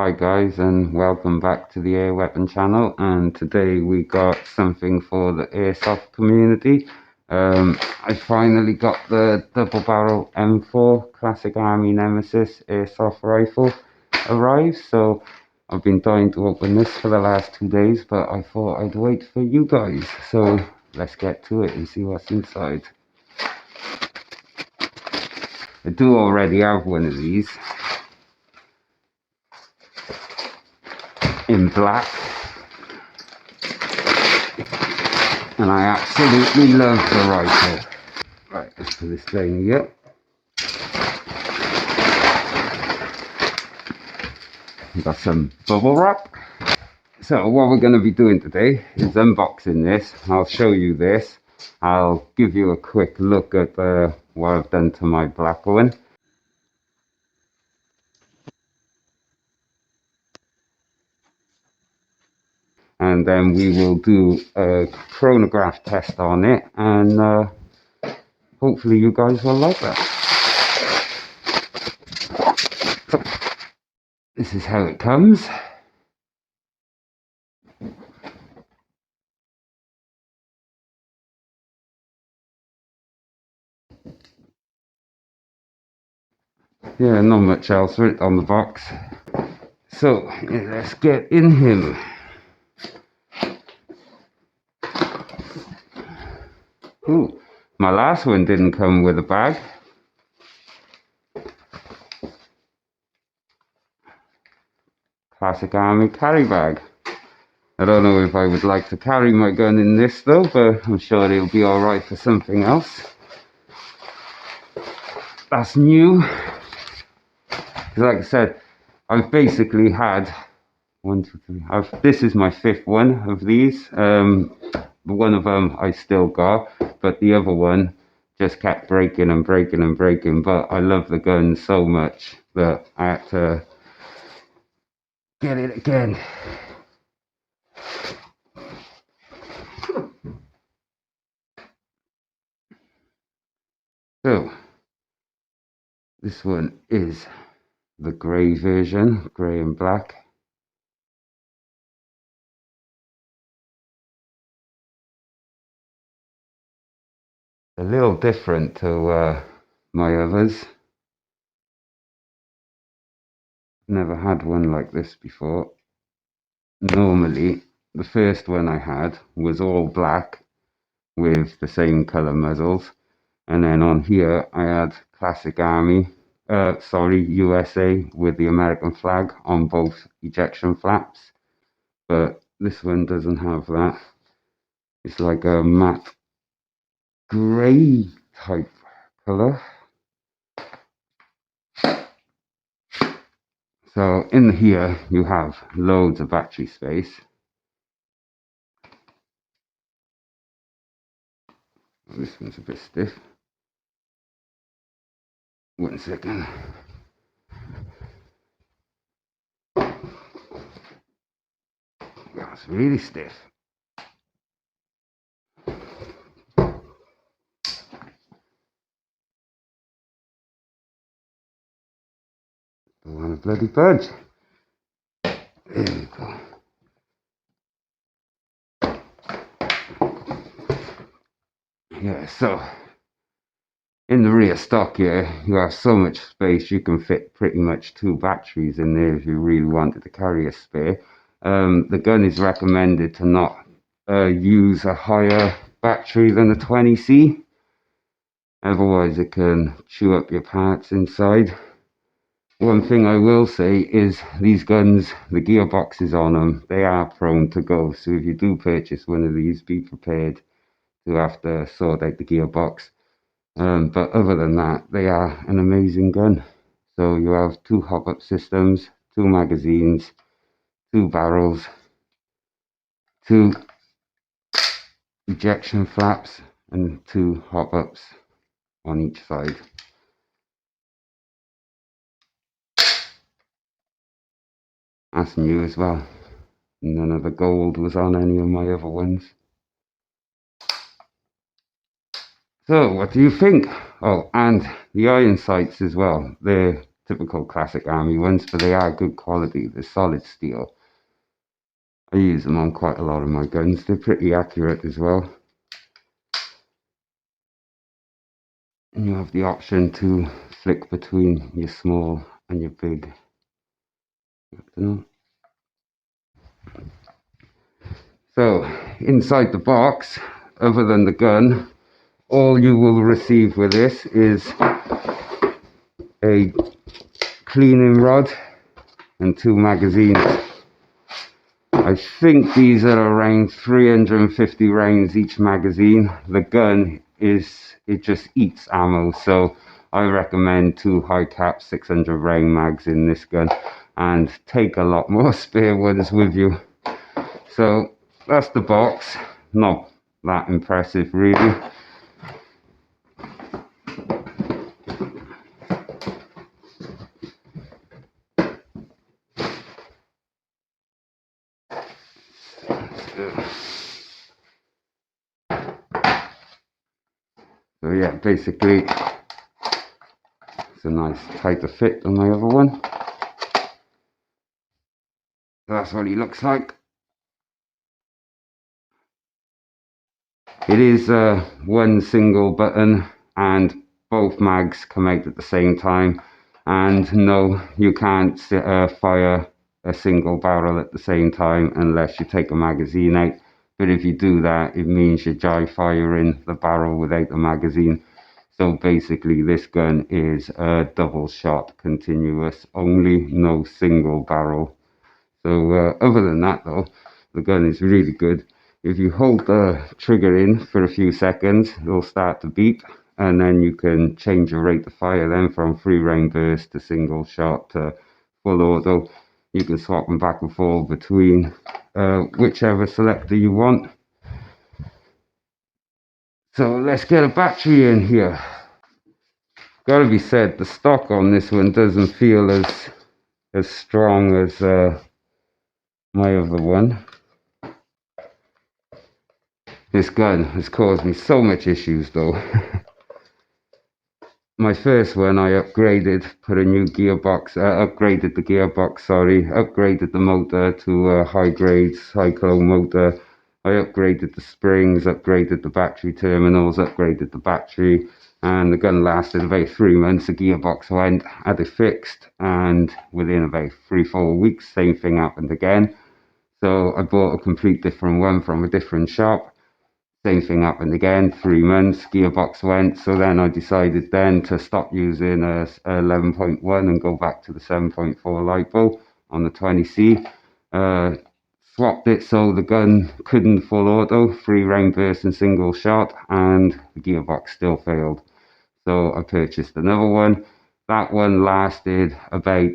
Hi guys, and welcome back to the Air Weapon channel. And today we got something for the Airsoft community. I finally got the double barrel M4 Classic Army Nemesis Airsoft rifle arrived. So I've been dying to open this for the last 2 days, but I thought I'd wait for you guys. So let's get to it and see what's inside. I do already have one of these in black, and I absolutely love the rifle. Right, let's put this down here. We've got some bubble wrap. So what we're going to be doing today is unboxing this. I'll show you this. I'll give you a quick look at what I've done to my black one. And then we will do a chronograph test on it, and hopefully you guys will like that. So, this is how it comes. Yeah, not much else written on the box. So let's get in him. Ooh, my last one didn't come with a bag. Classic Army carry bag. I don't know if I would like to carry my gun in this though, but I'm sure it'll be alright for something else. That's new. Like I said, I've basically had this is my 5th one of these. One of them I still got, but the other one just kept breaking and breaking and breaking. But I love the gun so much that I had to get it again. So this one is the grey version, grey and black. A little different to my others. Never had one like this before. Normally, the first one I had was all black with the same colour muzzles. And then on here, I had Classic Army, USA with the American flag on both ejection flaps. But this one doesn't have that. It's like a matte grey type colour. So in here, you have loads of battery space. This one's a bit stiff. One second. That's really stiff. Don't want to bloody budge. There we go. Yeah, so in the rear stock here, you have so much space, you can fit pretty much 2 batteries in there if you really wanted to carry a spare. The gun is recommended to not use a higher battery than a 20C. Otherwise it can chew up your parts inside. One thing I will say is these guns, the gearboxes on them, they are prone to go. So if you do purchase one of these, be prepared to have to sort out the gearbox. But other than that, they are an amazing gun. So you have 2 hop-up systems, 2 magazines, 2 barrels, 2 ejection flaps, and 2 hop-ups on each side. That's new as well. None of the gold was on any of my other ones. So what do you think? Oh, and the iron sights as well. They're typical classic army ones, but they are good quality. They're solid steel. I use them on quite a lot of my guns. They're pretty accurate as well. And you have the option to flick between your small and your big. So inside the box, other than the gun, all you will receive with this is a cleaning rod and 2 magazines. I think these are around 350 rounds each magazine. The gun it just eats ammo, so I recommend 2 high cap 600 round mags in this gun, and take a lot more spare ones with you. So that's the box. Not that impressive really. So yeah, basically it's a nice tighter fit than my other one. So that's what he looks like. It is one single button, and both mags come out at the same time. And no, you can't fire a single barrel at the same time unless you take a magazine out. But if you do that, it means you're dry firing the barrel without the magazine. So basically this gun is a double shot continuous only, no single barrel. So other than that though, the gun is really good. If you hold the trigger in for a few seconds, it'll start to beep, and then you can change your rate of fire then from 3 round burst to single shot to full auto. You can swap them back and forth between whichever selector you want. So let's get a battery in here. Gotta be said, the stock on this one doesn't feel as strong as my other one. This gun has caused me so much issues though. My first one I upgraded, put a new gearbox, upgraded the gearbox, sorry, upgraded the motor to a high grade cyclone motor. I upgraded the springs, upgraded the battery terminals, upgraded the battery, and the gun lasted about 3 months. The gearbox went, had it fixed, and within about 3-4 weeks, same thing happened again. So I bought a complete different one from a different shop. Same thing happened again, 3 months, gearbox went. So then I decided then to stop using a 11.1 and go back to the 7.4 LiPo on the 20C. Swapped it so the gun couldn't full auto, 3 round burst and single shot, and the gearbox still failed. So I purchased another one. That one lasted about,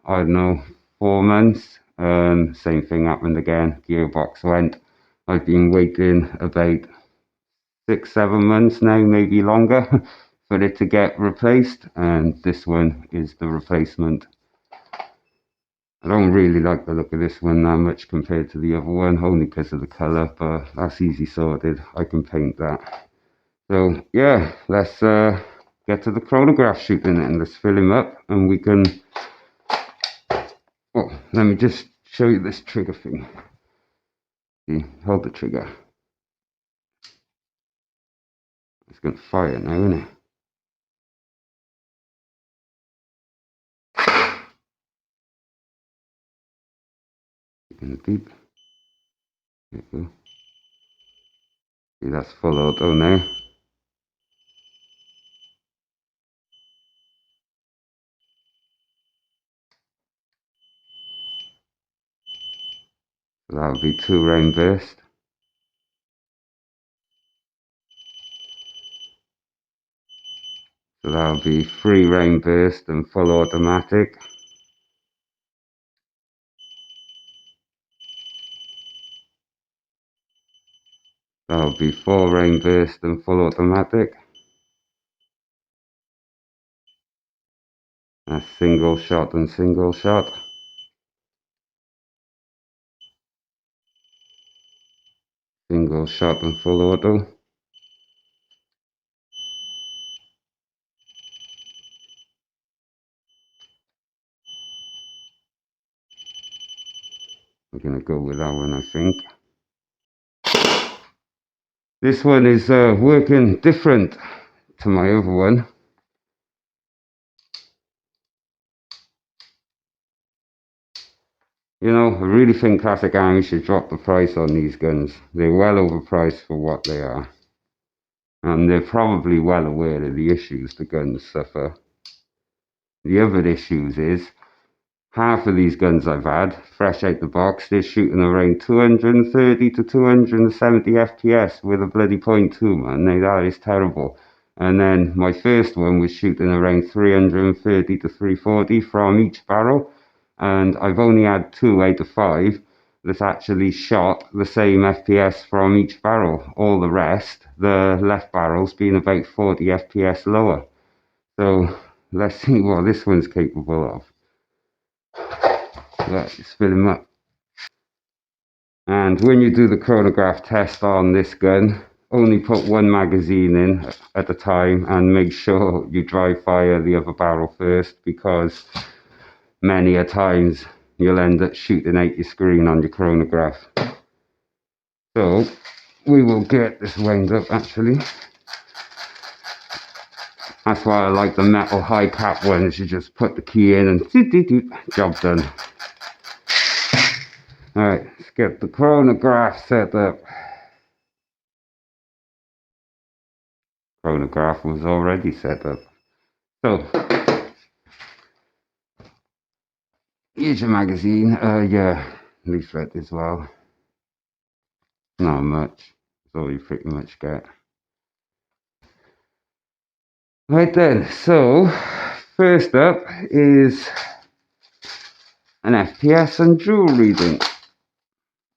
I don't know, 4 months. Same thing happened again, gearbox went. I've been waiting about 6-7 months now, maybe longer, for it to get replaced, and this one is the replacement. I don't really like the look of this one that much compared to the other one, only because of the colour, but that's easy sorted. I can paint that. So yeah, let's get to the chronograph shooting and let's fill him up, and we can. Oh, let me just show you this trigger thing. See, hold the trigger. It's going to fire now, isn't it? It's going to beep. There you go. See, that's full auto now. So that would be 2 round burst. So that'll be 3 round burst and full automatic. That'll be 4 round burst and full automatic. That's single shot and single shot. Single shot and full auto. going to go with that one, I think. This one is working different to my other one. You know, I really think Classic Army should drop the price on these guns. They're well overpriced for what they are. And they're probably well aware of the issues the guns suffer. The other issues is, half of these guns I've had, fresh out the box, they're shooting around 230 to 270 FPS with a bloody .2, man. Now that is terrible. And then my first one was shooting around 330 to 340 from each barrel. And I've only had 2 out of 5 that's actually shot the same FPS from each barrel. All the rest, the left barrel's been about 40 FPS lower. So let's see what this one's capable of. Let's fill him up. And when you do the chronograph test on this gun, only put one magazine in at a time and make sure you dry fire the other barrel first, because many a times you'll end up shooting out your screen on your chronograph. So we will get this wound up actually. That's why I like the metal high cap ones. You just put the key in and job done. Alright, let's get the chronograph set up. Chronograph was already set up. So, here's your magazine. Yeah, leaflet as well. Not much. That's all you pretty much get. Right then, so first up is an FPS and jewel reading.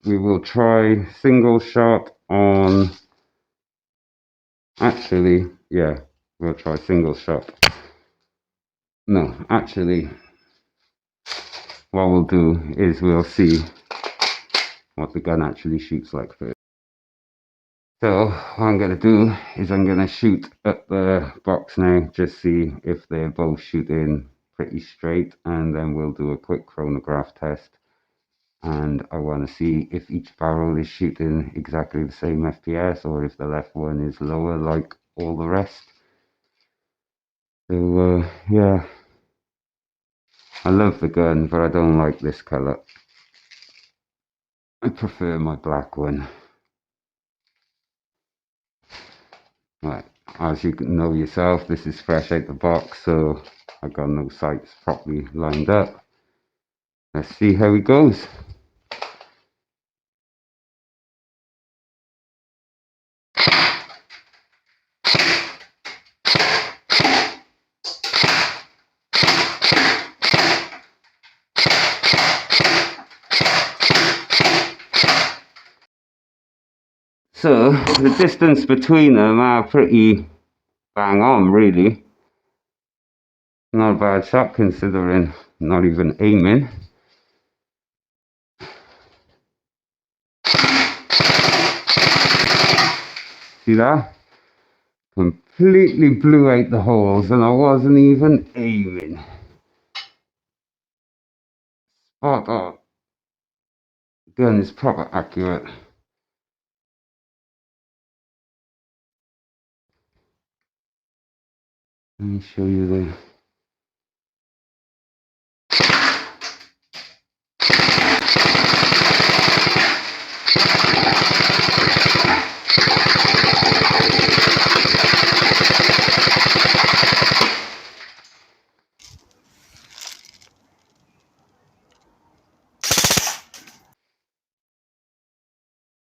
We will try single shot on, actually, yeah, we'll try single shot. No, actually, what we'll do is we'll see what the gun actually shoots like first. So what I'm going to do is I'm going to shoot at the box now, just see if they're both shooting pretty straight, and then we'll do a quick chronograph test. And I want to see if each barrel is shooting exactly the same FPS, or if the left one is lower like all the rest. So yeah, I love the gun, but I don't like this colour. I prefer my black one. Right, as you know yourself, this is fresh out the box, so I've got no sights properly lined up. Let's see how it goes. So the distance between them are pretty bang on, really. Not a bad shot considering not even aiming. See that? Completely blew out the holes and I wasn't even aiming. Spot on. Gun is proper accurate. Let me show you the...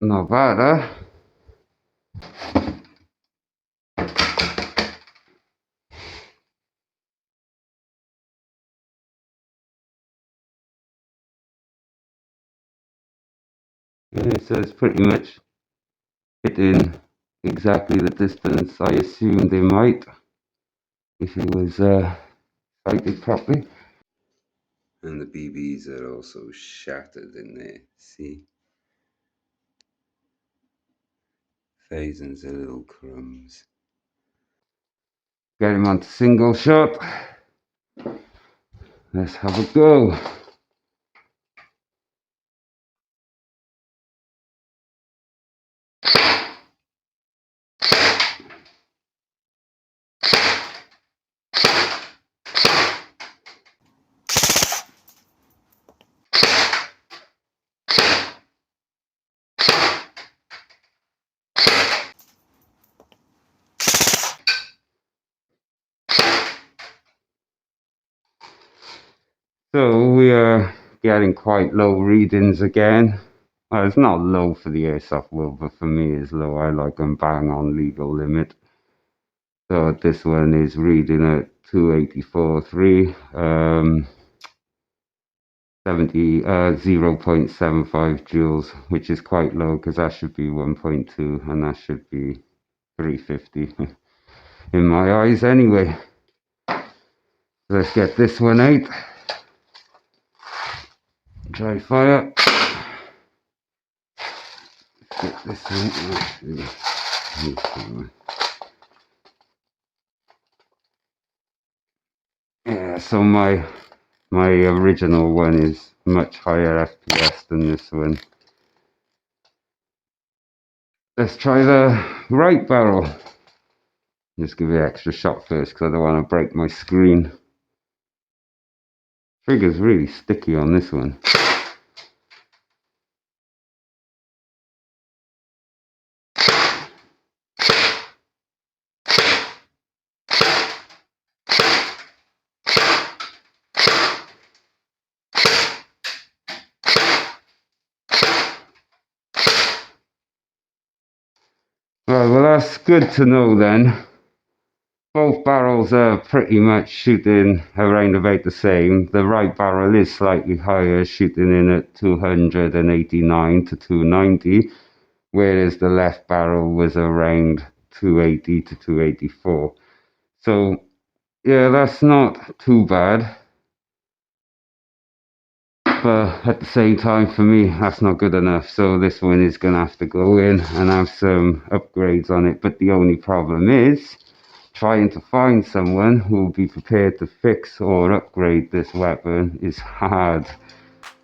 Not bad, huh? Yeah, so it's pretty much hitting exactly the distance I assumed they might if it was sighted properly. And the BBs are also shattered in there, see? Thousands of little crumbs. Get him onto single shot. Let's have a go. So we are getting quite low readings again. Well, it's not low for the airsoft world, but for me it's low. I like them bang on legal limit. So this one is reading at 284.3, 0.75 joules, which is quite low because that should be 1.2 and that should be 350 in my eyes anyway. Let's get this one out. Dry fire. Get this one. Yeah, so my original one is much higher FPS than this one. Let's try the right barrel. Just give it an extra shot first because I don't want to break my screen. Trigger's really sticky on this one. Right, well that's good to know then. Both barrels are pretty much shooting around about the same. The right barrel is slightly higher, shooting in at 289 to 290, whereas the left barrel was around 280 to 284. So yeah, that's not too bad. But at the same time, for me, that's not good enough. So this one is going to have to go in and have some upgrades on it. But the only problem is trying to find someone who will be prepared to fix or upgrade this weapon is hard.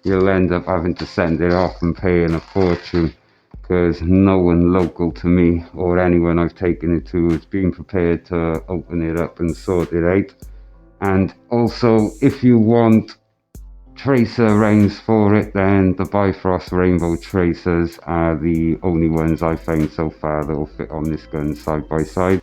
You'll end up having to send it off and paying a fortune because no one local to me or anyone I've taken it to has been prepared to open it up and sort it out. And also, if you want tracer rounds for it, then the Bifrost Rainbow Tracers are the only ones I've found so far that will fit on this gun side by side.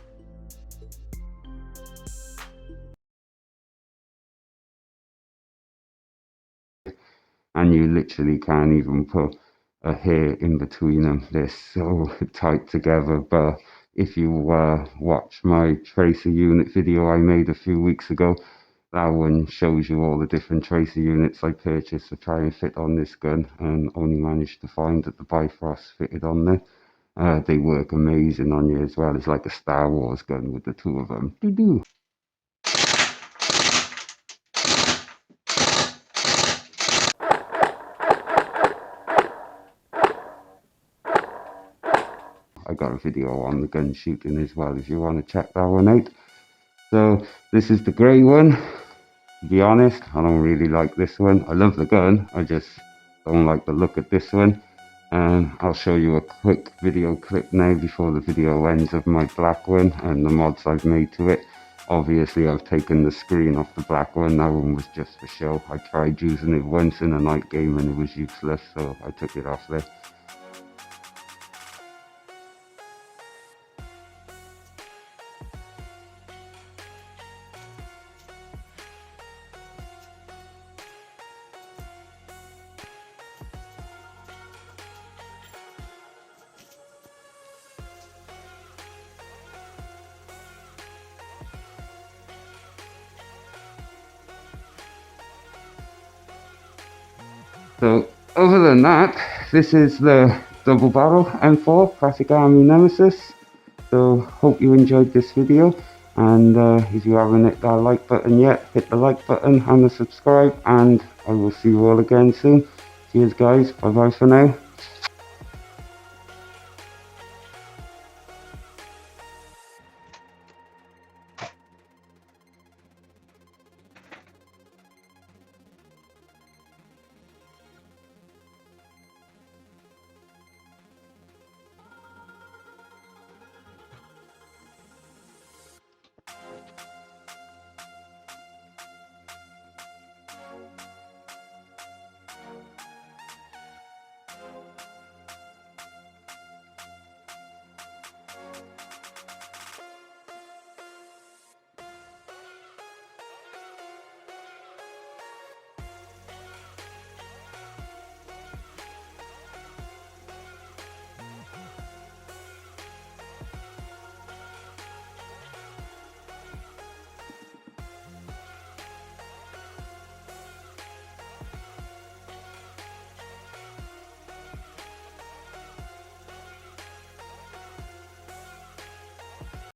And you literally can't even put a hair in between them. They're so tight together. But if you watch my tracer unit video I made a few weeks ago, that one shows you all the different tracer units I purchased to try and fit on this gun, and only managed to find that the Bifrost fitted on there. They work amazing on you as well. It's like a Star Wars gun with the two of them. Doo-doo. I got a video on the gun shooting as well if you want to check that one out. So this is the grey one. To be honest, I don't really like this one. I love the gun, I just don't like the look of this one. I'll show you a quick video clip now before the video ends of my black one and the mods I've made to it. Obviously I've taken the screen off the black one. That one was just for show. I tried using it once in a night game and it was useless, so I took it off there. So other than that, this is the double barrel M4 Classic Army Nemesis. So hope you enjoyed this video, and if you haven't hit that like button yet, hit the like button and the subscribe, and I will see you all again soon. Cheers guys, bye bye for now.